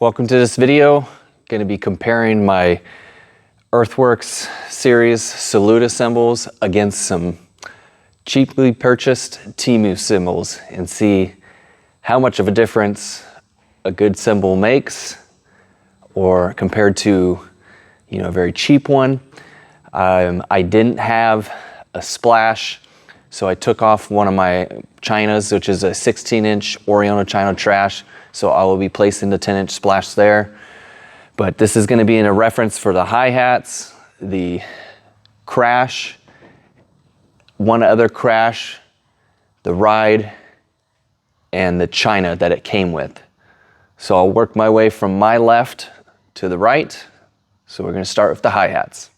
Welcome to this video. Going to be comparing my Earthworks Series Saluda cymbals against some cheaply purchased Temu cymbals and see how much of a difference a good cymbal makes or compared to, a very cheap one. I didn't have a splash, so I took off one of my Chinas, which is a 16-inch Oriental China trash. So I will be placing the 10-inch splash there. But this is going to be in a reference for the hi-hats, the crash, one other crash, the ride, and the China that it came with. So I'll work my way from my left to the right. So we're going to start with the hi-hats.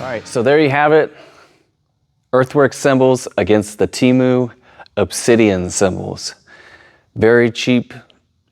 All right, so there you have it. Earthworks cymbals against the Temu Obsidian cymbals. Very cheap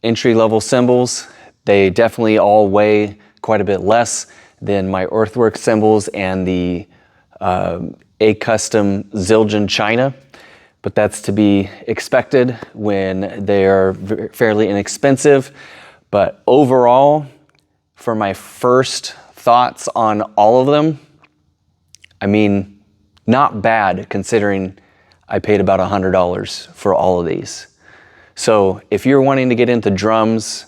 entry-level cymbals. They definitely all weigh quite a bit less than my Earthworks cymbals and the A Custom Zildjian China, but that's to be expected when they are fairly inexpensive. But overall, for my first thoughts on all of them, not bad considering I paid about $100 for all of these. So if you're wanting to get into drums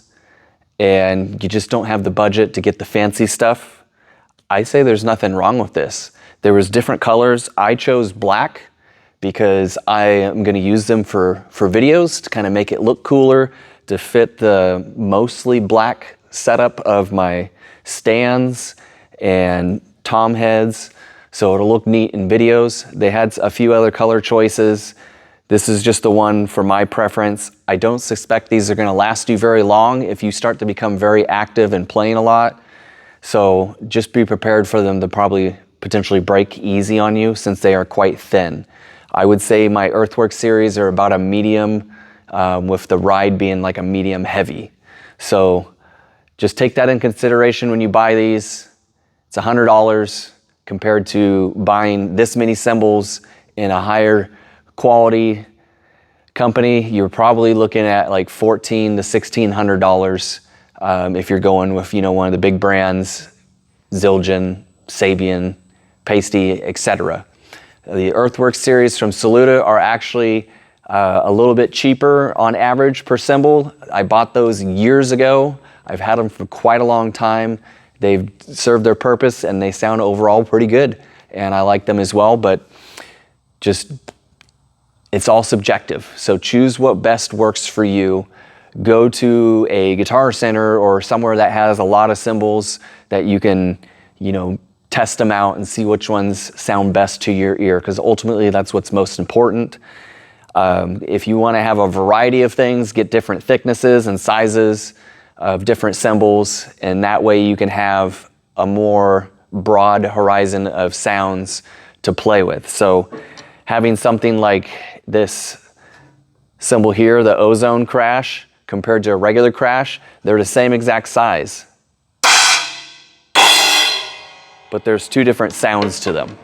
and you just don't have the budget to get the fancy stuff, I say there's nothing wrong with this. There was different colors. I chose black because I am going to use them for videos to kind of make it look cooler, to fit the mostly black setup of my stands and tom heads. so it'll look neat in videos. They had a few other color choices. This is just the one for my preference. I don't suspect these are gonna last you very long if you start to become very active and playing a lot. So just be prepared for them to probably potentially break easy on you since they are quite thin. I would say my Earthworks series are about a medium, with the ride being like a medium heavy. So just take that in consideration when you buy these. It's $100 compared to buying this many cymbals in a higher quality company. You're probably looking at like $1,400 to $1,600 if you're going with, you know, one of the big brands, Zildjian, Sabian, Paiste, etc. The Earthworks series from Saluda are actually a little bit cheaper on average per cymbal. I bought those years ago. I've had them for quite a long time. They've served their purpose and they sound overall pretty good. And I like them as well, but just, it's all subjective. So choose what best works for you. Go to a guitar center or somewhere that has a lot of cymbals that you can, you know, test them out and see which ones sound best to your ear, because ultimately that's what's most important. If you want to have a variety of things, get different thicknesses and sizes of different cymbals, and that way you can have a more broad horizon of sounds to play with. So having something like this cymbal here, the Ozone Crash, compared to a regular crash, they're the same exact size, but there's two different sounds to them.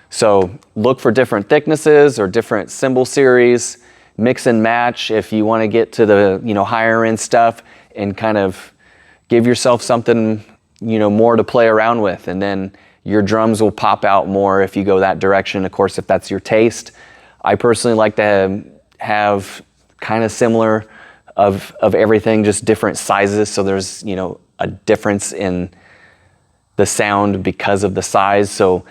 So look for different thicknesses or different cymbal series, mix and match if you want to get to the, you know, higher end stuff, and kind of give yourself something, you know, more to play around with, and then your drums will pop out more if you go that direction, of course, if that's your taste. I personally like to have kind of similar of everything, just different sizes, so there's, you know, a difference in the sound because of the size. So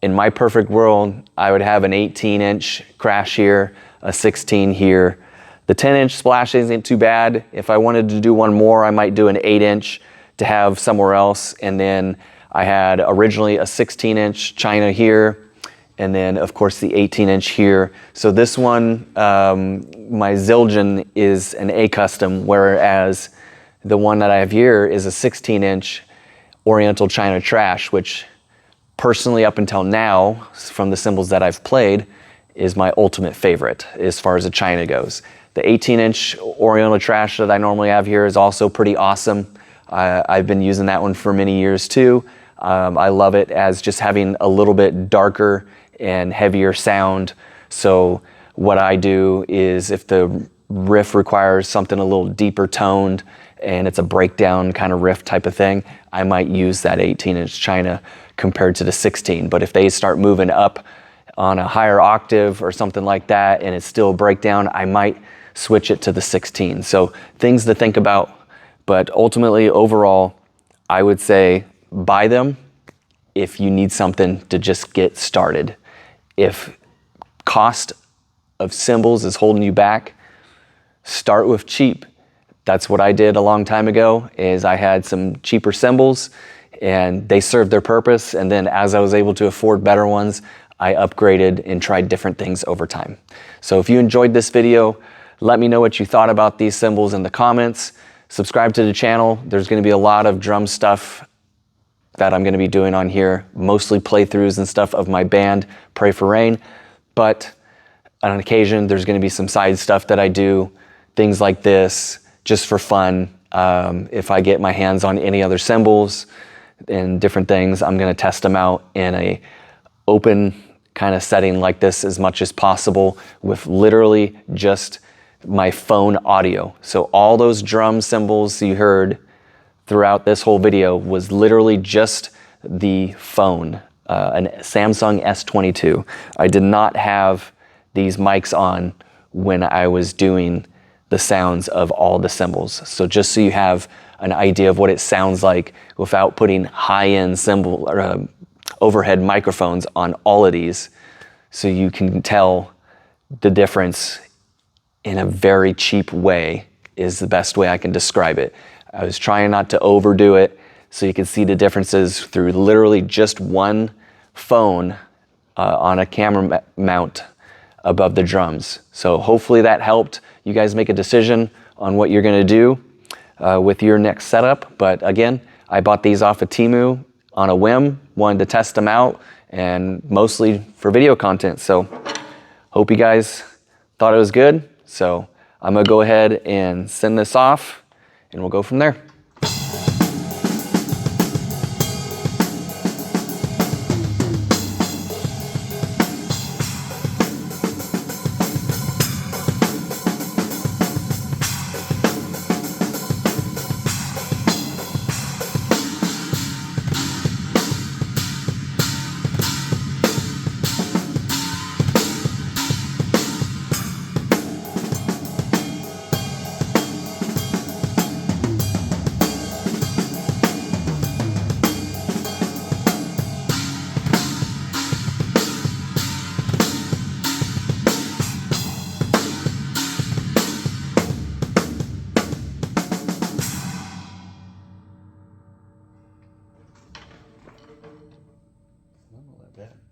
in my perfect world, I would have an 18-inch crash here, a 16 here. The 10-inch splash isn't too bad. If I wanted to do one more, I might do an 8-inch to have somewhere else. And then I had originally a 16-inch China here, and then of course the 18-inch here. So this one, my Zildjian is an A Custom, whereas the one that I have here is a 16-inch Oriental China Trash, which personally up until now, from the cymbals that I've played, is my ultimate favorite as far as the China goes. The 18-inch Oriental Trash that I normally have here is also pretty awesome. I've been using that one for many years too. I love it as just having a little bit darker and heavier sound. So what I do is, if the riff requires something a little deeper toned and it's a breakdown kind of riff type of thing, I might use that 18-inch China compared to the 16. But if they start moving up on a higher octave or something like that and it's still a breakdown, I might switch it to the 16. So things to think about, but ultimately overall, I would say buy them if you need something to just get started. If cost of cymbals is holding you back, start with cheap. That's what I did a long time ago, is I had some cheaper cymbals and they served their purpose. And then as I was able to afford better ones, I upgraded and tried different things over time. So if you enjoyed this video, let me know what you thought about these cymbals in the comments. Subscribe to the channel. There's going to be a lot of drum stuff that I'm going to be doing on here, mostly playthroughs and stuff of my band, Pray for Rain. But on occasion, there's going to be some side stuff that I do, things like this, just for fun. If I get my hands on any other cymbals and different things, I'm going to test them out in a open kind of setting like this as much as possible, with literally just my phone audio. So all those drum cymbals you heard throughout this whole video was literally just the phone, an Samsung S22. I did not have these mics on when I was doing the sounds of all the cymbals. So just so you have an idea of what it sounds like without putting high-end cymbal or overhead microphones on all of these, so you can tell the difference in a very cheap way, is the best way I can describe it. I was trying not to overdo it, so you can see the differences through literally just one phone on a camera mount above the drums. So hopefully that helped you guys make a decision on what you're gonna do with your next setup. But again, I bought these off of Temu on a whim, wanted to test them out, and mostly for video content. So hope you guys thought it was good. So I'm gonna go ahead and send this off and we'll go from there. Not that bad.